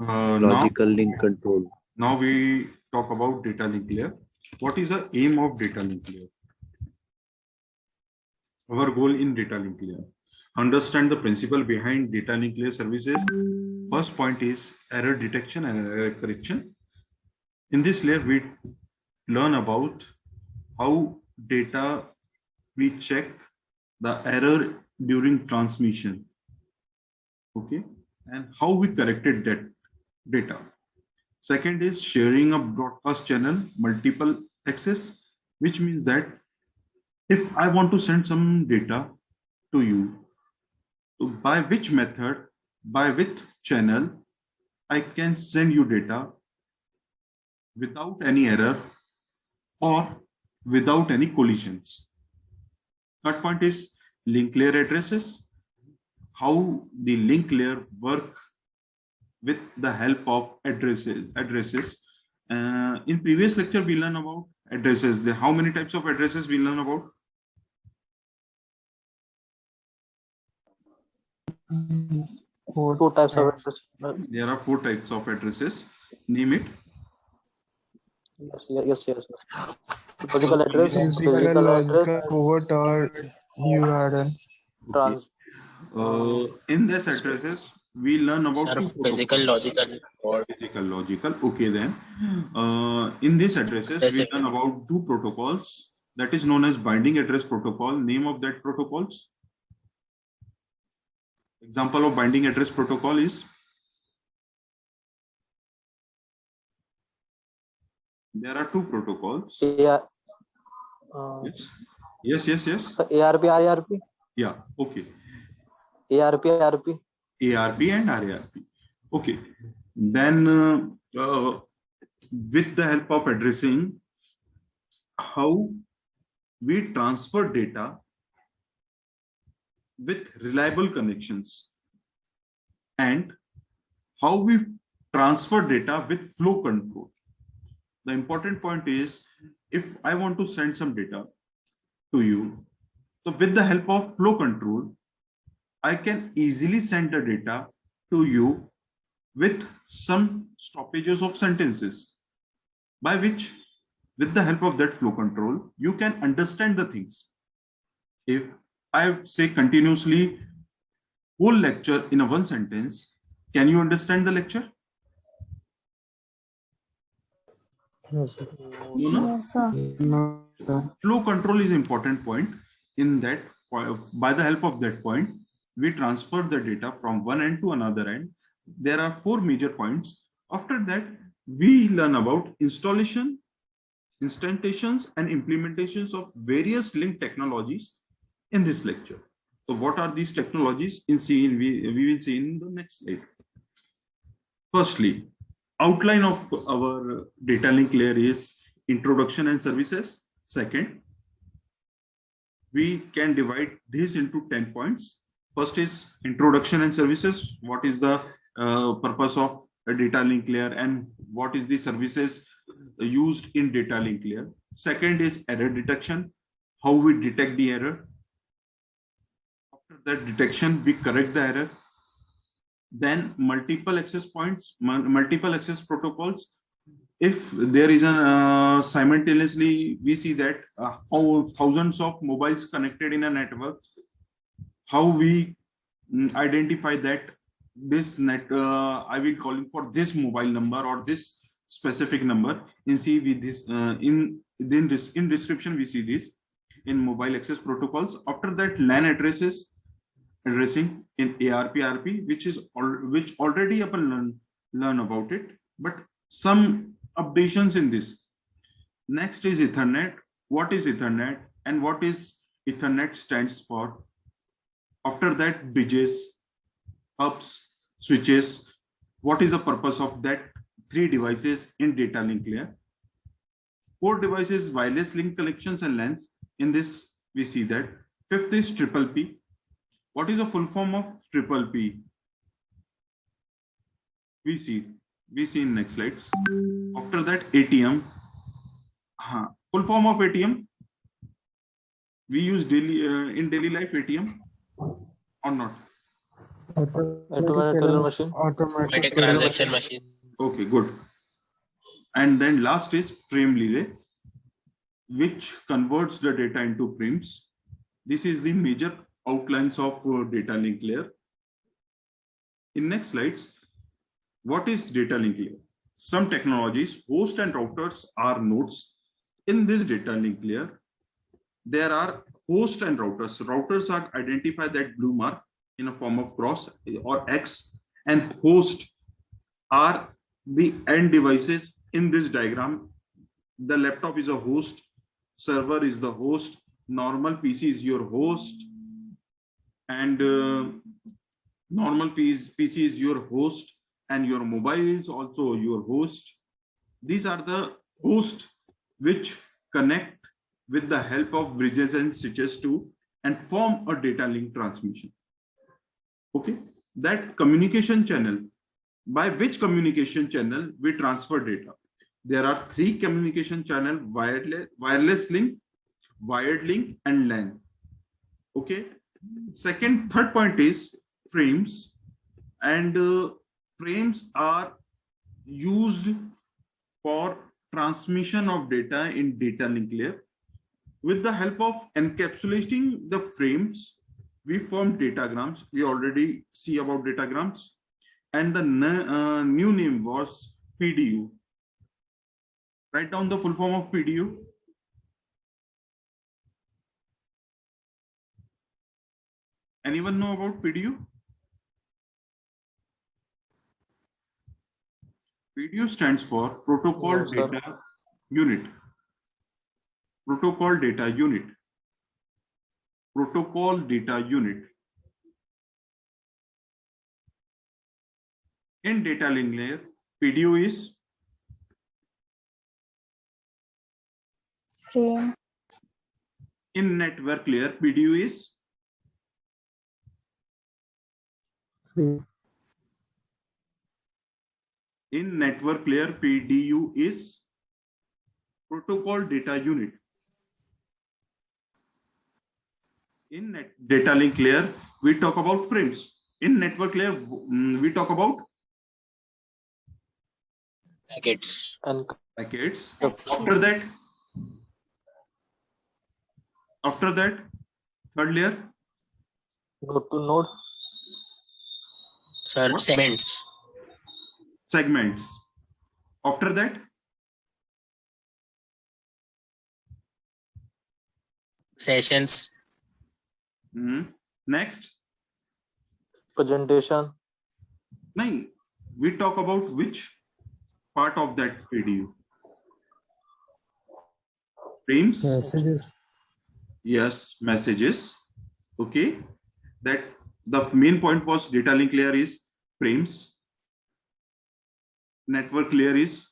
Logical link control. Now we talk about data link layer. What is the aim of data link layer? Our goal in data link layer. Understand the principle behind data link layer services. First point is error detection and error correction. In this layer, we learn about how data we check the error during transmission. Okay, and how we corrected that data. Second is sharing a broadcast channel, multiple access, which means that if I want to send some data to you, so by which method, by which channel, I can send you data without any error or without any collisions. Third point is link layer addresses, how the link layer work with the help of addresses. In previous lecture, we learn about addresses. How many types of addresses we learn about? Two types of addresses. There are 4 types of addresses. Name it. Yes. Physical address, Physical, logical, covert, or URL. Okay. In this addresses, we learn about physical, logical, or physical, logical. Okay, then. In these addresses, we learn about 2 protocols. That is known as binding address protocol. Name of that protocols. Example of binding address protocol is. There are 2 protocols. Yeah. Yes. ARP, RARP. Yeah. Okay. ARP and RARP. Okay. Then with the help of addressing, how we transfer data with reliable connections and how we transfer data with flow control. The important point is, if I want to send some data to you, so with the help of flow control, I can easily send the data to you with some stoppages of sentences, by which, with the help of that flow control, you can understand the things. If I say continuously whole lecture in a one sentence, can you understand the lecture? No, sir. No, sir. No, sir. Flow control is important point. In that, by the help of that point, we transfer the data from one end to another end. There are 4 major points. After that, we learn about installation, instantiations, and implementations of various link technologies in this lecture. So what are these technologies? We will see in the next slide. Firstly, outline of our data link layer is introduction and services. Second, we can divide this into 10 points. First is introduction and services. What is the purpose of a data link layer and what is the services used in data link layer? Second is error detection, how we detect the error. After that detection, we correct the error. Then multiple access points, multiple access protocols. If there is a simultaneously, we see that how thousands of mobiles connected in a network, how we identify that this I will calling for this mobile number or this specific number. In CV this in description we see this in mobile access protocols. After that, LAN addressing in ARP-RP, which already upon learn about it, but some updations in this. Next is Ethernet. What is Ethernet and what is Ethernet stands for? After that, bridges, hubs, switches. What is the purpose of that? 3 devices in data link layer. 4 devices, wireless link collections and LANs. In this, we see that. 5th is triple P. What is the full form of triple P? We see in next slides. After that, ATM. Full form of ATM. We use daily in daily life ATM or not? Automatic teller machine. Automatic Automatic teller transaction machine. Okay, good. And then last is frame relay, which converts the data into frames. This is the major outlines of data link layer. In next slides, what is data link layer? Some technologies, host and routers are nodes. In this data link layer, there are host and routers. Routers are identified that blue mark in a form of cross or X, and host are the end devices in this diagram. The laptop is a host, server is the host, normal PC is your host, and normal PC is your host, and your mobile is also your host. These are the hosts which connect with the help of bridges and switches to and form a data link transmission. Okay, that communication channel, by which communication channel we transfer data? There are three communication channel: wireless link, wired link, and LAN. Okay, third point is frames, and frames are used for transmission of data in data link layer. With the help of encapsulating the frames, we form datagrams. We already see about datagrams, and the new name was PDU. Write down the full form of PDU. Anyone know about PDU? PDU stands for Protocol No, sir. Data Unit. Protocol Data Unit. Protocol Data Unit. In data link layer, PDU is Frame. in network layer. PDU is Frame. in network layer. PDU is Protocol Data Unit. In data link layer, we talk about frames. In network layer, we talk about Packets. And packets. Yep. After that, third layer, node to node. Sir, What? segments. segments. After that, Sessions. next, Presentation. nahin, we talk about which part of that PDU? Frames. Messages. Yes, messages. Okay, that the main point was data link layer is frames. Network layer is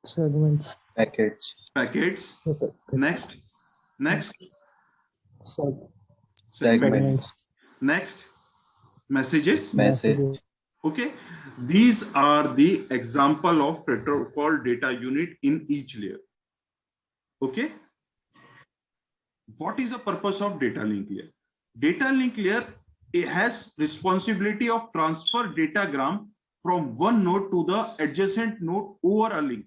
Segments. Packets. packets. Next, Segments. next, messages. Message. Okay, these are the example of protocol data unit in each layer. Okay, what is the purpose of data link layer? Data link layer, it has responsibility of transfer datagram from one node to the adjacent node over a link.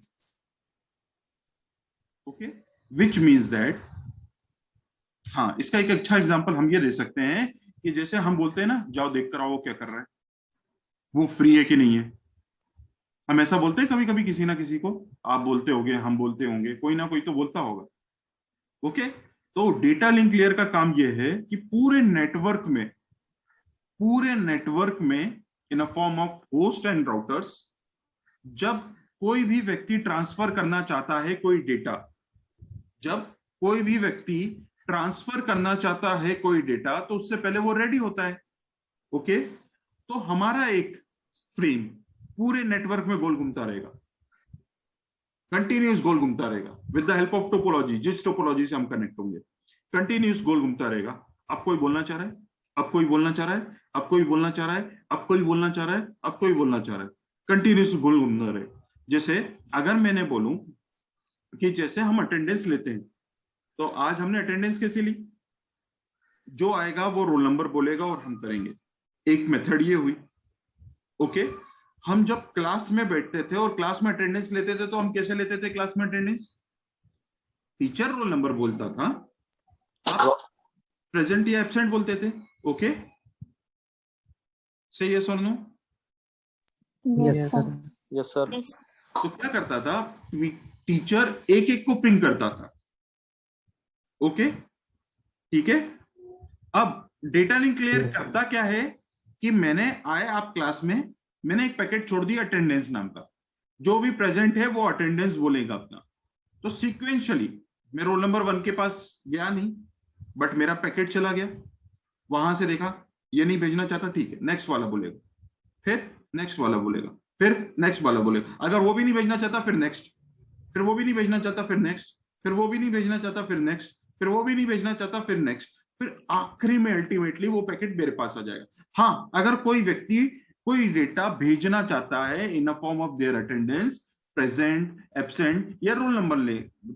Okay, which means that, हाँ, इसका एक अच्छा example हम ये दे सकते हैं कि जैसे हम बोलते हैं ना, जाओ देख कर आओ वो क्या कर रहा है, वो फ्री है कि नहीं है. हम ऐसा बोलते हैं कभी कभी किसी ना किसी को. आप बोलते होंगे, हम बोलते होंगे, कोई ना कोई तो बोलता होगा. ओके, तो डेटा लिंक लेयर का काम ये है कि पूरे नेटवर्क में in a form of host and routers, जब कोई भी व्यक्ति ट्रांसफर करना चाहता है कोई डेटा, तो उससे पहले वो रेडी होता है. ओके, तो हमारा एक फ्रेम पूरे नेटवर्क में गोल घूमता रहेगा, कंटिन्यूस गोल घूमता रहेगा with the help of topology. जिस टोपोलॉजी से हम कनेक्ट होंगे, कंटिन्यूस गोल घूमता रहेगा. अब कोई बोलना चाह रहा है, अब कोई बोलना चाह रहा है, अब कोई बोलना चाह रहा है, अब कोई बोलना चाह रहा है, अब कोई बोलना चाह रहा है. कंटिन्यूस गोल घूमता रहे. जैसे अगर मैंने बोलूं कि जैसे हम अटेंडेंस लेते हैं, तो आज हमने अटेंडेंस कैसे ली? जो आएगा वो रोल नंबर बोलेगा और हम करेंगे। एक मेथड ये हुई। ओके, हम जब क्लास में बैठते थे और क्लास में अटेंडेंस लेते थे तो हम कैसे लेते थे क्लास में अटेंडेंस? टीचर रोल नंबर बोलता था, आप प्रेजेंट या एब्सेंट बोलते थे। ओके, से यस और no? Yes, sir. Yes, sir. तो क्या करता था, टीचर एक एक को पिंग करता था। ओके, ठीक है। अब डेटा लिंक लेयर करता क्या है कि मैंने आए आप क्लास में, मैंने एक पैकेट छोड़ दिया अटेंडेंस नाम का, जो भी प्रेजेंट है वो अटेंडेंस बोलेगा अपना। तो सीक्वेंशियली मैं रोल नंबर 1 के पास गया नहीं, बट मेरा पैकेट चला गया, वहां से देखा ये नहीं भेजना चाहता, ठीक है, नेक्स्ट वाला बोलेगा, फिर नेक्स्ट वाला बोलेगा, फिर नेक्स्ट वाला बोलेगा। अगर वो भी नहीं भेजना चाहता फिर नेक्स्ट, फिर वो भी नहीं भेजना चाहता फिर नेक्स्ट, फिर वो भी नहीं भेजना चाहता फिर नेक्स्ट, फिर वो भी नहीं भेजना चाहता फिर नेक्स्ट, फिर आखिरी में अल्टीमेटली वो पैकेट मेरे पास आ जाएगा। हाँ, अगर कोई व्यक्ति कोई डेटा भेजना चाहता है in a form of their attendance, present, absent या रोल नंबर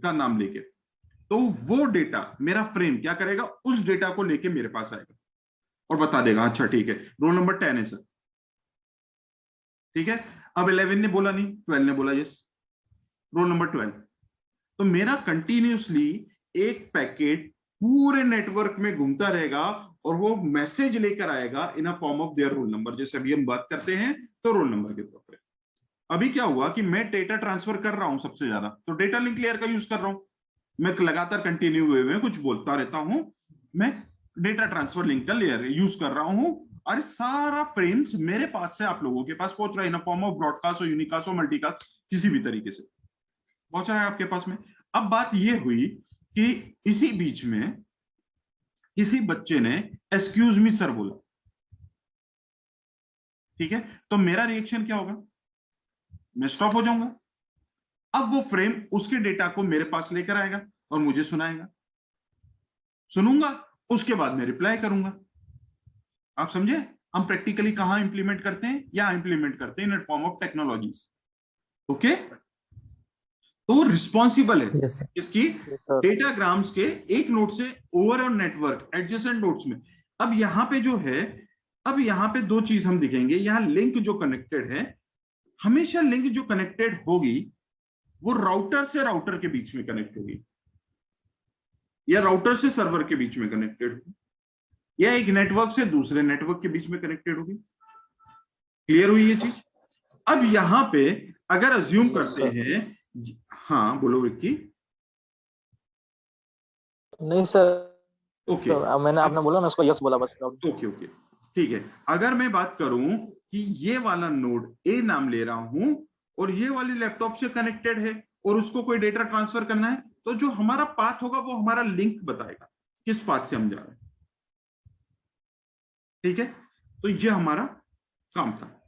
का नाम लेके, तो वो डेटा मेरा फ्रेम क्या करेगा, उस डेटा को लेके मेरे पास आएगा और बता देगा अच्छा ठीक है रोल नंबर 10 है सर, ठीक है। अब 11 ने बोला नहीं, 12 ने बोला यस, रोल नंबर 12। तो मेरा कंटिन्यूसली एक पैकेट पूरे नेटवर्क में घूमता रहेगा और वो मैसेज लेकर आएगा in a form of their roll number. जैसे अभी हम बात करते हैं तो रोल नंबर के तौर पर अभी क्या हुआ कि मैं डेटा ट्रांसफर कर रहा हूं सबसे ज्यादा, तो डेटा लिंक लेयर का यूज कर रहा हूं, मैं लगातार कंटिन्यू वे में कुछ बोलता रहता हूं, मैं डेटा ट्रांसफर लिंक का लेयर यूज कर रहा हूं, और सारा फ्रेम्स मेरे पास से आप लोगों के पास पहुंच रहा है in a form of broadcast और यूनिकास्ट और मल्टीकास्ट, किसी भी तरीके से पहुंच रहा है आपके पास में। अब बात यह हुई कि इसी बीच में किसी बच्चे ने एक्सक्यूज मी सर बोला, ठीक है, तो मेरा रिएक्शन क्या होगा, मैं स्टॉप हो जाऊंगा। अब वो फ्रेम उसके डेटा को मेरे पास लेकर आएगा और मुझे सुनाएगा, सुनूंगा, उसके बाद मैं रिप्लाई करूंगा। आप समझे हम प्रैक्टिकली कहां इंप्लीमेंट करते हैं, या इंप्लीमेंट करते हैं in form of technologies. Okay, तो रिस्पॉन्सिबल है Yes, sir. इसकी डेटाग्राम्स के एक नोड से ओवरऑल नेटवर्क एडजेसेंट नोड्स में। अब यहां पे जो है, अब यहां पे दो चीज हम दिखेंगे, यहां लिंक जो कनेक्टेड है, हमेशा लिंक जो कनेक्टेड होगी वो राउटर से राउटर के बीच में कनेक्ट होगी, या राउटर से सर्वर के बीच में कनेक्टेड होगी, या एक नेटवर्क से दूसरे नेटवर्क के बीच में कनेक्टेड होगी। क्लियर हुई ये चीज? अब यहां पे अगर अज्यूम करते हैं, हाँ बोलो विक्की। नहीं सर, ओके, मैंने आपने बोला ना उसको यस बोला बस। ओके ओके, ठीक है। अगर मैं बात करूं कि ये वाला नोड ए नाम ले रहा हूं और ये वाली लैपटॉप से कनेक्टेड है और उसको कोई डेटा ट्रांसफर करना है, तो जो हमारा पाथ होगा वो हमारा लिंक बताएगा किस पाथ से हम जा रहे हैं, ठीक है। तो ये हमारा काम था।